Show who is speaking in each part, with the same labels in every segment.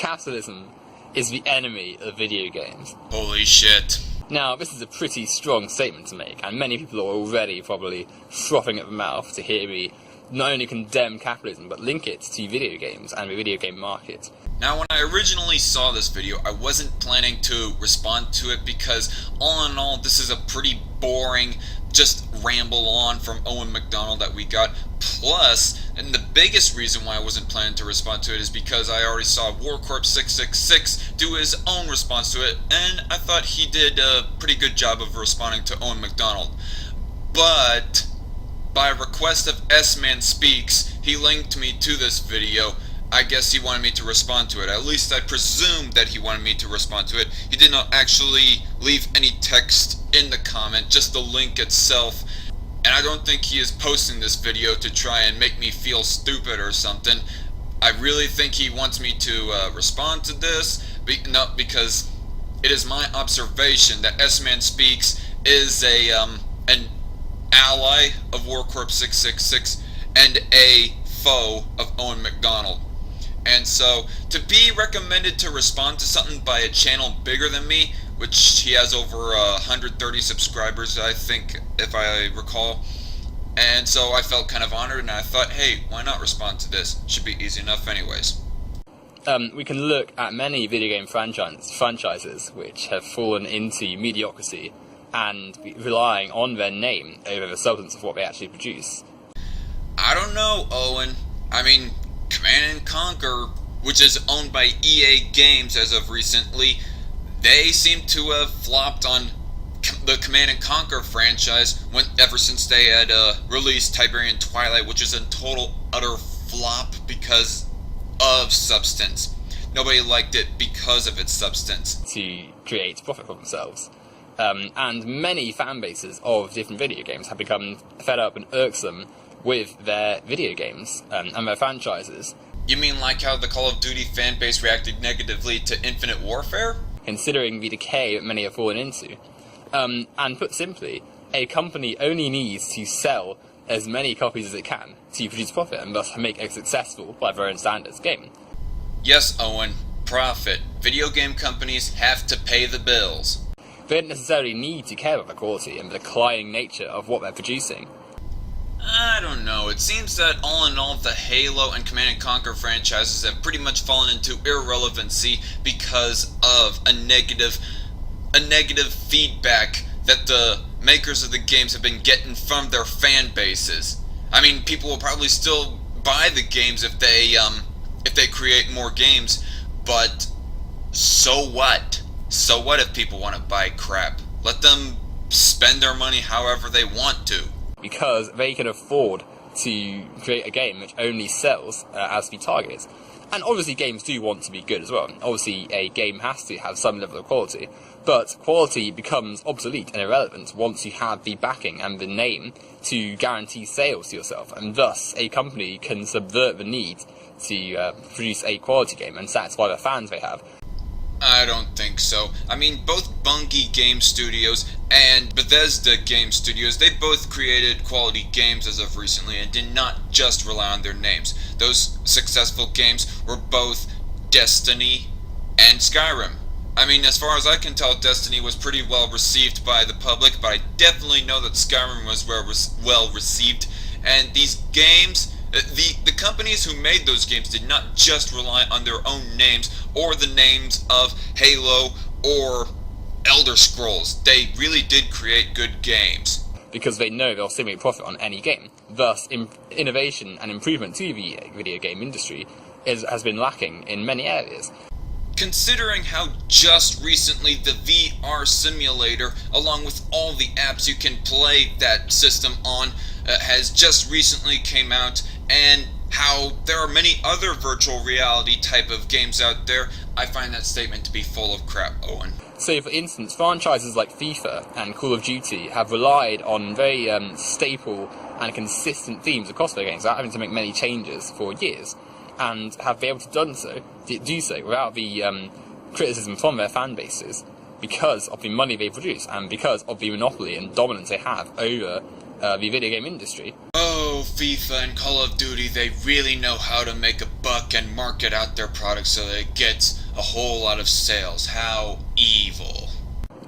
Speaker 1: Capitalism is the enemy of video games.
Speaker 2: Holy shit.
Speaker 1: Now, this is a pretty strong statement to make, and many people are already probably frothing at the mouth to hear me not only condemn capitalism, but link it to video games and the video game market.
Speaker 2: Now, when I originally saw this video, I wasn't planning to respond to it because, all in all, this is a pretty boring, just ramble on from Owen Macdonald that we got. Plus, and the biggest reason why I wasn't planning to respond to it is because I already saw WarCorp666 do his own response to it, and I thought he did a pretty good job of responding to Owen Macdonald. But by request of S-Man Speaks, he linked me to this video. I guess he wanted me to respond to it. At least I presumed that he wanted me to respond to it. He did not actually leave any text in the comment, just the link itself. And I don't think he is posting this video to try and make me feel stupid or something. I really think he wants me to respond to this, because it is my observation that S-Man Speaks is an ally of WarCorp666 and a foe of Owen Macdonald. And so, to be recommended to respond to something by a channel bigger than me, which he has over 130 subscribers, I think, if I recall. And so I felt kind of honored, and I thought, hey, why not respond to this? Should be easy enough anyways.
Speaker 1: We can look at many video game franchises which have fallen into mediocrity and relying on their name over the substance of what they actually produce.
Speaker 2: I don't know, Owen. I mean, Command & Conquer, which is owned by EA Games as of recently, they seem to have flopped on the Command & Conquer franchise ever since they had released Tiberian Twilight, which is a total, utter flop because of substance. Nobody liked it because of its substance.
Speaker 1: To create profit for themselves. And many fan bases of different video games have become fed up and irksome with their video games and their franchises.
Speaker 2: You mean like how the Call of Duty fan base reacted negatively to Infinite Warfare?
Speaker 1: Considering the decay that many have fallen into. And put simply, a company only needs to sell as many copies as it can to produce profit and thus make a successful, by their own standards, game.
Speaker 2: Yes, Owen, profit. Video game companies have to pay the bills.
Speaker 1: They don't necessarily need to care about the quality and the declining nature of what they're producing.
Speaker 2: I don't know, it seems that all in all the Halo and Command & Conquer franchises have pretty much fallen into irrelevancy because of a negative feedback that the makers of the games have been getting from their fan bases. I mean, people will probably still buy the games if they create more games, but so what? So what if people want to buy crap? Let them spend their money however they want to.
Speaker 1: Because they can afford to create a game which only sells as the target. And obviously games do want to be good as well. Obviously a game has to have some level of quality, but quality becomes obsolete and irrelevant once you have the backing and the name to guarantee sales to yourself, and thus a company can subvert the need to produce a quality game and satisfy the fans they have.
Speaker 2: I don't think so. I mean, both Bungie Game Studios and Bethesda Game Studios, they both created quality games as of recently and did not just rely on their names. Those successful games were both Destiny and Skyrim. I mean, as far as I can tell, Destiny was pretty well received by the public, but I definitely know that Skyrim was well received. And these games, the companies who made those games did not just rely on their own names or the names of Halo or Elder Scrolls. They really did create good games.
Speaker 1: Because they know they'll still make profit on any game. Thus, innovation and improvement to the video game industry has been lacking in many areas.
Speaker 2: Considering how just recently the VR simulator, along with all the apps you can play that system on, has just recently came out, and how there are many other virtual reality type of games out there, I find that statement to be full of crap, Owen.
Speaker 1: So, for instance, franchises like FIFA and Call of Duty have relied on very staple and consistent themes across their games without having to make many changes for years, and have been able to do so without the criticism from their fan bases because of the money they produce and because of the monopoly and dominance they have over the video game industry.
Speaker 2: Oh, FIFA and Call of Duty, they really know how to make a buck and market out their product so that it gets a whole lot of sales. How evil.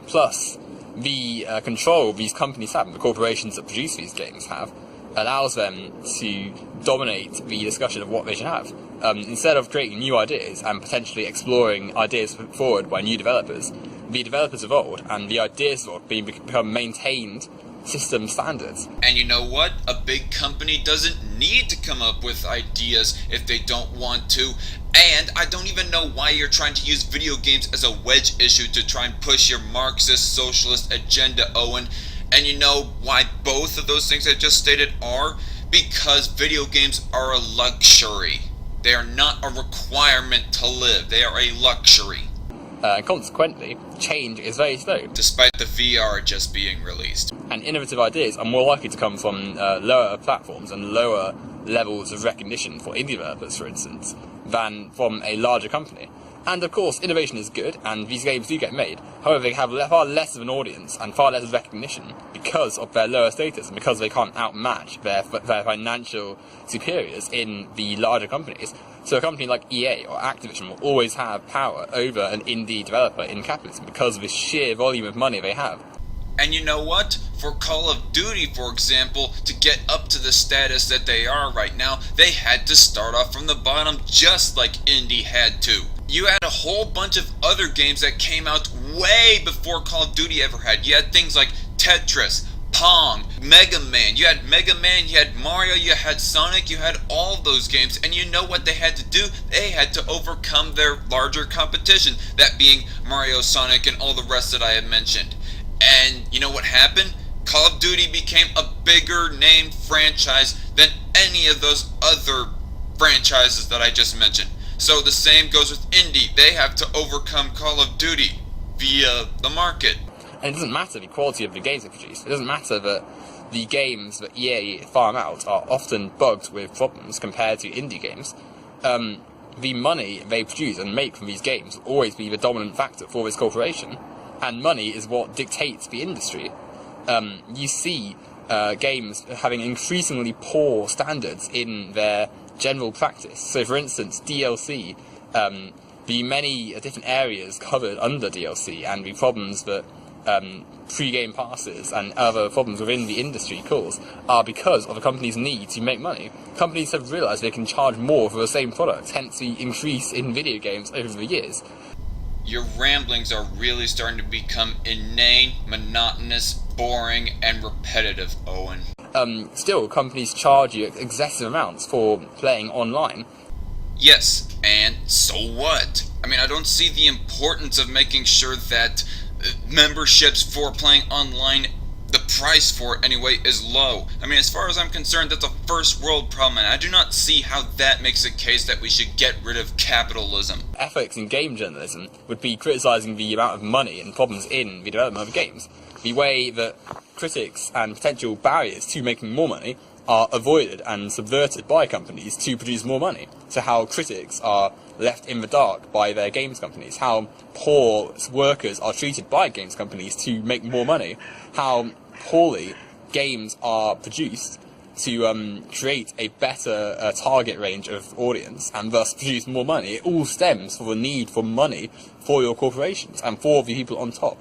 Speaker 1: Plus, the control these companies have, the corporations that produce these games have, allows them to dominate the discussion of what they should have. Instead of creating new ideas and potentially exploring ideas put forward by new developers, the developers of old and the ideas of old become maintained system standards.
Speaker 2: And you know what? A big company doesn't need to come up with ideas if they don't want to. And I don't even know why you're trying to use video games as a wedge issue to try and push your Marxist socialist agenda, Owen. And you know why both of those things I just stated are? Because video games are a luxury. They are not a requirement to live. They are a luxury.
Speaker 1: Consequently, change is very slow.
Speaker 2: Despite the VR just being released.
Speaker 1: And innovative ideas are more likely to come from lower platforms and lower levels of recognition for indie developers, for instance, than from a larger company. And of course, innovation is good, and these games do get made. However, they have far less of an audience and far less recognition because of their lower status and because they can't outmatch their financial superiors in the larger companies. So a company like EA or Activision will always have power over an indie developer in capitalism because of the sheer volume of money they have.
Speaker 2: And you know what? For Call of Duty, for example, to get up to the status that they are right now, they had to start off from the bottom just like indie had to. You had a whole bunch of other games that came out way before Call of Duty ever had. You had things like Tetris, Pong, Mega Man. You had Mega Man, you had Mario, you had Sonic, you had all those games. And you know what they had to do? They had to overcome their larger competition, that being Mario, Sonic, and all the rest that I had mentioned. And you know what happened? Call of Duty became a bigger name franchise than any of those other franchises that I just mentioned. So the same goes with indie. They have to overcome Call of Duty via the market.
Speaker 1: And it doesn't matter the quality of the games they produce. It doesn't matter that the games that EA farm out are often bugged with problems compared to indie games. The money they produce and make from these games will always be the dominant factor for this corporation. And money is what dictates the industry. You see games having increasingly poor standards in their general practice. So, for instance, DLC, the many different areas covered under DLC and the problems that pre-game passes and other problems within the industry cause are because of a company's need to make money. Companies have realised they can charge more for the same product, hence the increase in video games over the years.
Speaker 2: Your ramblings are really starting to become inane, monotonous, boring, and repetitive, Owen.
Speaker 1: Still, companies charge you excessive amounts for playing online.
Speaker 2: Yes, and so what? I mean, I don't see the importance of making sure that memberships for playing online, the price for it anyway, is low. I mean, as far as I'm concerned, that's a first world problem, and I do not see how that makes a case that we should get rid of capitalism.
Speaker 1: Ethics in game journalism would be criticising the amount of money and problems in the development of games. The way that critics and potential barriers to making more money are avoided and subverted by companies to produce more money. So how critics are left in the dark by their games companies, how poor workers are treated by games companies to make more money, how poorly games are produced to create a better target range of audience and thus produce more money. It all stems from the need for money for your corporations and for the people on top.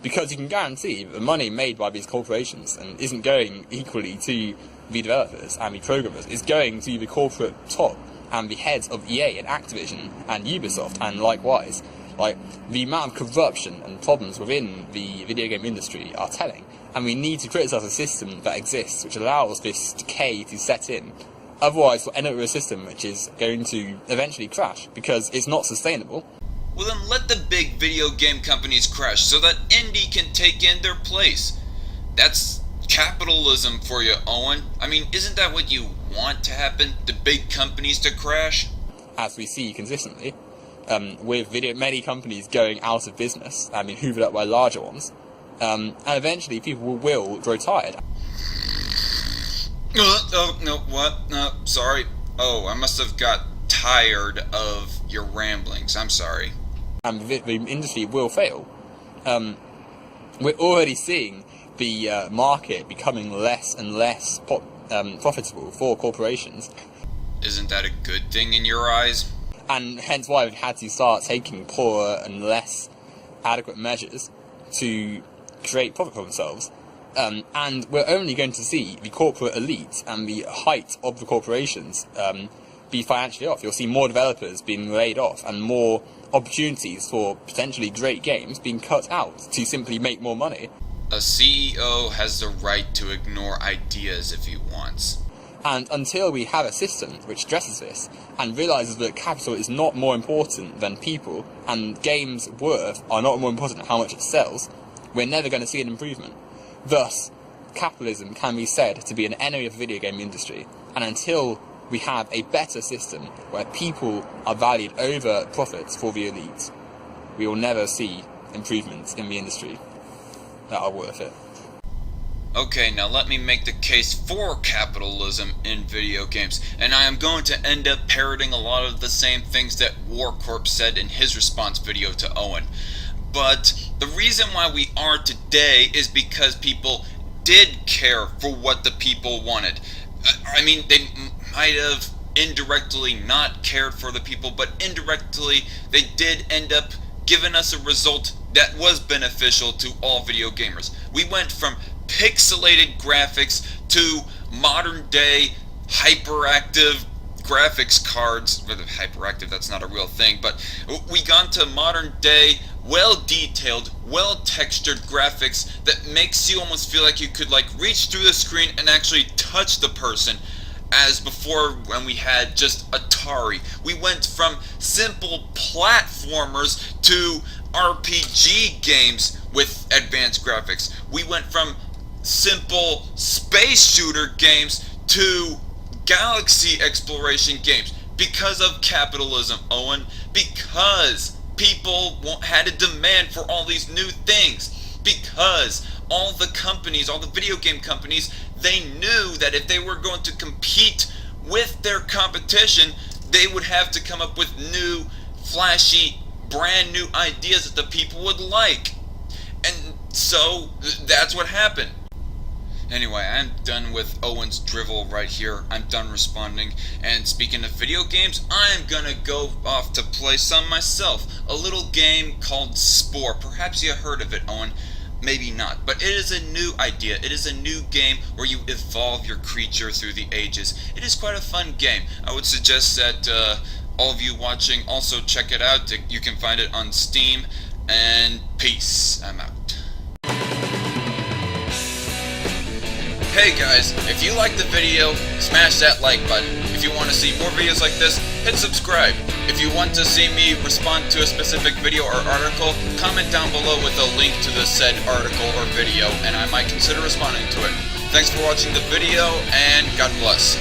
Speaker 1: Because you can guarantee that the money made by these corporations and isn't going equally to the developers and the programmers, is going to the corporate top and the heads of EA and Activision and Ubisoft and likewise. Like, the amount of corruption and problems within the video game industry are telling, and we need to criticise a system that exists which allows this decay to set in. Otherwise, we'll end up with a system which is going to eventually crash because it's not sustainable.
Speaker 2: Well, then let the big video game companies crash so that indie can take in their place. That's capitalism for you, Owen. I mean, isn't that what you want to happen? The big companies to crash?
Speaker 1: As we see consistently, with many companies going out of business, I mean, hoovered up by larger ones, and eventually people will grow tired.
Speaker 2: Sorry. Oh, I must have got tired of your ramblings. I'm sorry.
Speaker 1: And the industry will fail. We're already seeing the market becoming less and less profitable for corporations.
Speaker 2: Isn't that a good thing in your eyes?
Speaker 1: And hence why we've had to start taking poorer and less adequate measures to create profit for themselves. And we're only going to see the corporate elite and the height of the corporations be financially off. You'll see more developers being laid off and more opportunities for potentially great games being cut out to simply make more money.
Speaker 2: A CEO has the right to ignore ideas if he wants.
Speaker 1: And until we have a system which addresses this and realises that capital is not more important than people and games' worth are not more important than how much it sells, we're never going to see an improvement. Thus, capitalism can be said to be an enemy of the video game industry, and until we have a better system where people are valued over profits for the elite, we will never see improvements in the industry that are worth it.
Speaker 2: Okay, now let me make the case for capitalism in video games, and I am going to end up parroting a lot of the same things that Warcorp said in his response video to Owen. But the reason why we are today is because people did care for what the people wanted. I mean, they might have indirectly not cared for the people, but indirectly they did end up giving us a result that was beneficial to all video gamers. We went from pixelated graphics to modern day hyperactive graphics cards. Hyperactive, that's not a real thing, but we got to modern day well-detailed, well-textured graphics that makes you almost feel like you could reach through the screen and actually touch the person, as before when we had just Atari. We went from simple platformers to RPG games with advanced graphics. We went from simple space shooter games to galaxy exploration games because of capitalism, Owen. Because people had a demand for all these new things. Because all the companies, all the video game companies, they knew that if they were going to compete with their competition, they would have to come up with new, flashy, brand new ideas that the people would like. And so that's what happened. Anyway, I'm done with Owen's drivel right here. I'm done responding. And speaking of video games, I'm gonna go off to play some myself. A little game called Spore. Perhaps you heard of it, Owen. Maybe not. But it is a new idea. It is a new game where you evolve your creature through the ages. It is quite a fun game. I would suggest that all of you watching also check it out. You can find it on Steam. And peace. I'm out. Hey guys, if you liked the video, smash that like button. If you want to see more videos like this, hit subscribe. If you want to see me respond to a specific video or article, comment down below with a link to the said article or video, and I might consider responding to it. Thanks for watching the video, and God bless.